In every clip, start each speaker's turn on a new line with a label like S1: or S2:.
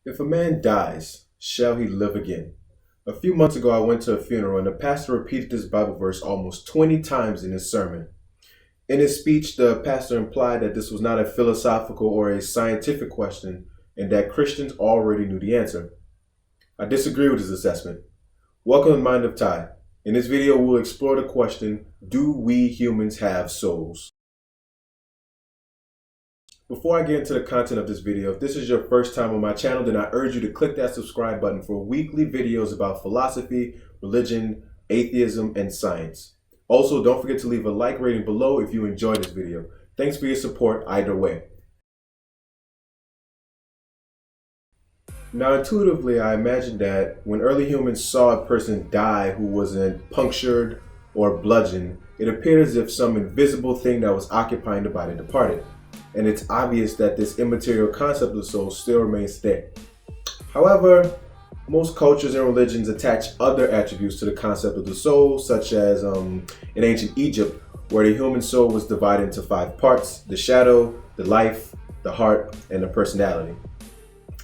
S1: If a man dies, shall he live again? A few months ago, I went to a funeral and the pastor repeated this Bible verse almost 20 times in his sermon. In his speech, the pastor implied that this was not a philosophical or a scientific question and that Christians already knew the answer. I disagree with his assessment. Welcome to the Mind of Ty. In this video, we'll explore the question, do we humans have souls? Before I get into the content of this video, if this is your first time on my channel, then I urge you to click that subscribe button for weekly videos about philosophy, religion, atheism, and science. Also, don't forget to leave a like rating below if you enjoyed this video. Thanks for your support either way. Now, intuitively, I imagine that when early humans saw a person die who wasn't punctured or bludgeoned, it appeared as if some invisible thing that was occupying the body departed. And it's obvious that this immaterial concept of the soul still remains there. However, most cultures and religions attach other attributes to the concept of the soul, such as in ancient Egypt, where the human soul was divided into 5 parts: the shadow, the life, the heart, and the personality.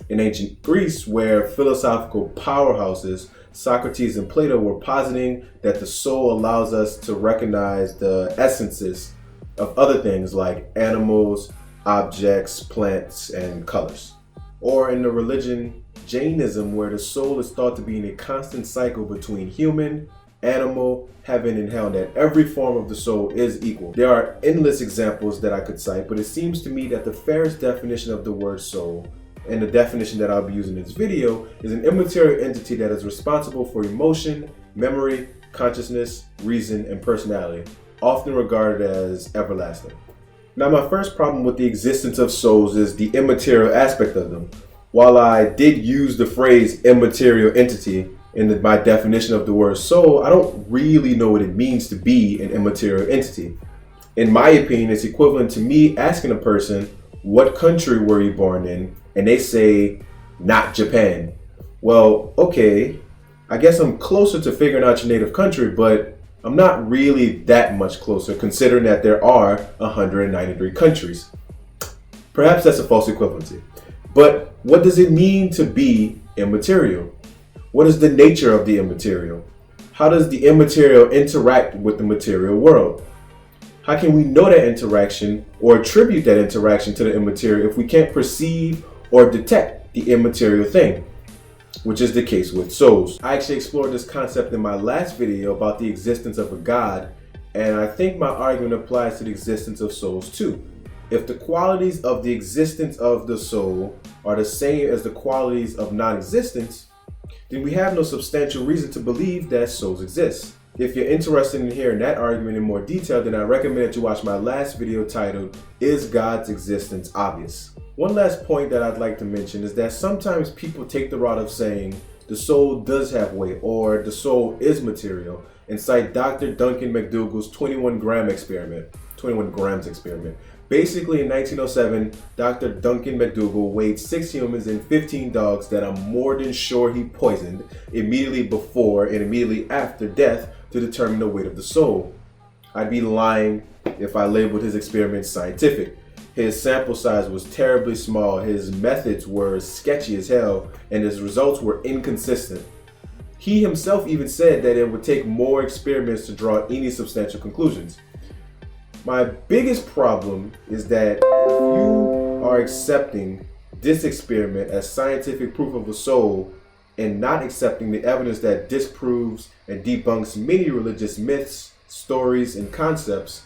S1: In ancient Greece, where philosophical powerhouses Socrates and Plato were positing that the soul allows us to recognize the essences of other things like animals, objects, plants, and colors. Or in the religion Jainism, where the soul is thought to be in a constant cycle between human, animal, heaven, and hell, and that every form of the soul is equal. There are endless examples that I could cite, but it seems to me that the fairest definition of the word soul, and the definition that I'll be using in this video, is an immaterial entity that is responsible for emotion, memory, consciousness, reason, and personality, often regarded as everlasting. Now, my first problem with the existence of souls is the immaterial aspect of them. While I did use the phrase immaterial entity in my definition of the word soul, I don't really know what it means to be an immaterial entity. In my opinion, it's equivalent to me asking a person, what country were you born in? And they say, not Japan. Well, okay, I guess I'm closer to figuring out your native country, but I'm not really that much closer considering that there are 193 countries. Perhaps that's a false equivalency. But what does it mean to be immaterial? What is the nature of the immaterial? How does the immaterial interact with the material world? How can we know that interaction or attribute that interaction to the immaterial if we can't perceive or detect the immaterial thing, which is the case with souls? I actually explored this concept in my last video about the existence of a God, and I think my argument applies to the existence of souls too. If the qualities of the existence of the soul are the same as the qualities of non-existence, then we have no substantial reason to believe that souls exist. If you're interested in hearing that argument in more detail, then I recommend that you watch my last video titled, Is God's Existence Obvious? One last point that I'd like to mention is that sometimes people take the route of saying the soul does have weight or the soul is material and cite Dr. Duncan McDougall's 21 grams experiment. Basically, in 1907, Dr. Duncan McDougall weighed 6 humans and 15 dogs that I'm more than sure he poisoned immediately before and immediately after death to determine the weight of the soul. I'd be lying if I labeled his experiment scientific. His sample size was terribly small, his methods were sketchy as hell, and his results were inconsistent. He himself even said that it would take more experiments to draw any substantial conclusions. My biggest problem is that if you are accepting this experiment as scientific proof of a soul and not accepting the evidence that disproves and debunks many religious myths, stories, and concepts,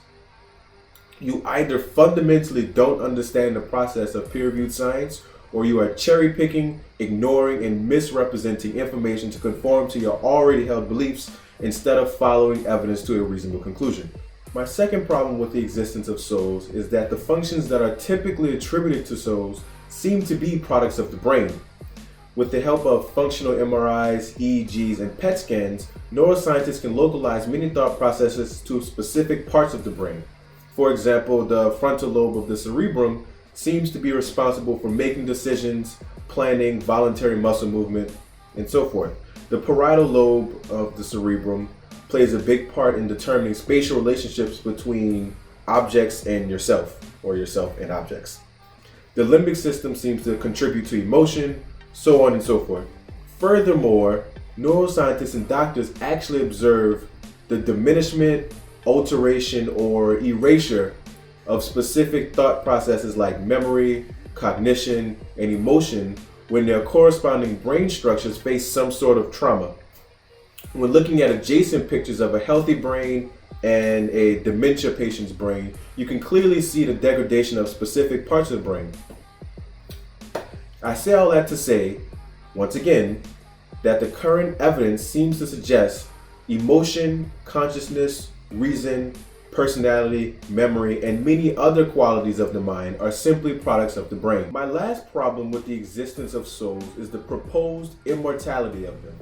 S1: you either fundamentally don't understand the process of peer-reviewed science, or you are cherry-picking, ignoring, and misrepresenting information to conform to your already held beliefs instead of following evidence to a reasonable conclusion. My second problem with the existence of souls is that the functions that are typically attributed to souls seem to be products of the brain. With the help of functional MRIs, EEGs, and PET scans, neuroscientists can localize many thought processes to specific parts of the brain. For example, the frontal lobe of the cerebrum seems to be responsible for making decisions, planning, voluntary muscle movement, and so forth. The parietal lobe of the cerebrum plays a big part in determining spatial relationships between objects and yourself, or yourself and objects. The limbic system seems to contribute to emotion, so on and so forth. Furthermore, neuroscientists and doctors actually observe the diminishment, alteration, or erasure of specific thought processes like memory, cognition, and emotion when their corresponding brain structures face some sort of trauma. When looking at adjacent pictures of a healthy brain and a dementia patient's brain, you can clearly see the degradation of specific parts of the brain. I say all that to say, once again, that the current evidence seems to suggest emotion, consciousness, reason, personality, memory, and many other qualities of the mind are simply products of the brain. My last problem with the existence of souls is the proposed immortality of them.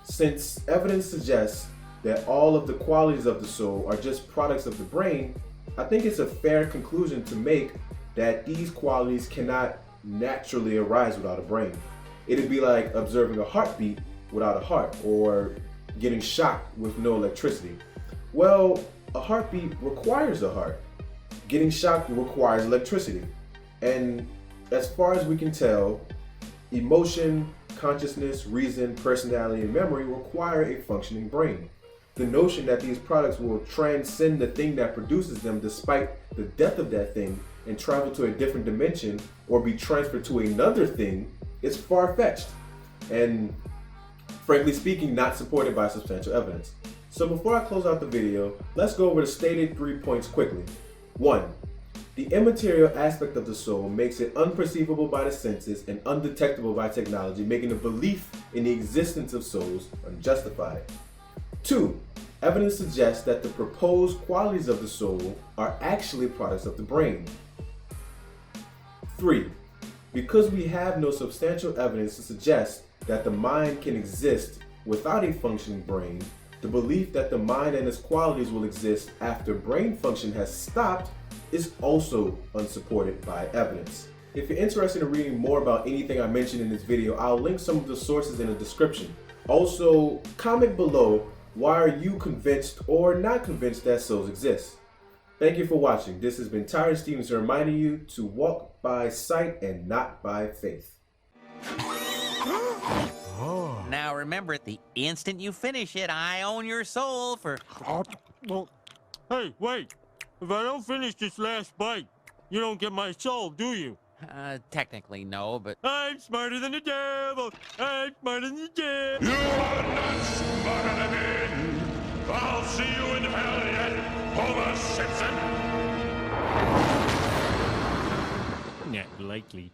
S1: Since evidence suggests that all of the qualities of the soul are just products of the brain, I think it's a fair conclusion to make that these qualities cannot naturally arise without a brain. It'd be like observing a heartbeat without a heart, or getting shocked with no electricity. Well, a heartbeat requires a heart. Getting shocked requires electricity. And as far as we can tell, emotion, consciousness, reason, personality, and memory require a functioning brain. The notion that these products will transcend the thing that produces them despite the death of that thing and travel to a different dimension or be transferred to another thing is far-fetched and, frankly speaking, not supported by substantial evidence. So before I close out the video, let's go over the stated 3 points quickly. 1. The immaterial aspect of the soul makes it unperceivable by the senses and undetectable by technology, making the belief in the existence of souls unjustified. 2. Evidence suggests that the proposed qualities of the soul are actually products of the brain. 3. Because we have no substantial evidence to suggest that the mind can exist without a functioning brain, the belief that the mind and its qualities will exist after brain function has stopped is also unsupported by evidence. If you're interested in reading more about anything I mentioned in this video, I'll link some of the sources in the description. Also, comment below, why are you convinced or not convinced that souls exist? Thank you for watching. This has been Tyron Stevens reminding you to walk by sight and not by faith.
S2: Now remember, the instant you finish it, I own your soul for...
S3: Well, hey, wait. If I don't finish this last bite, you don't get my soul, do you?
S2: Technically no, but...
S3: I'm smarter than the devil. I'm smarter than the devil.
S4: You are not smarter than me. I'll see you in hell yet, Homer Simpson.
S3: Not likely.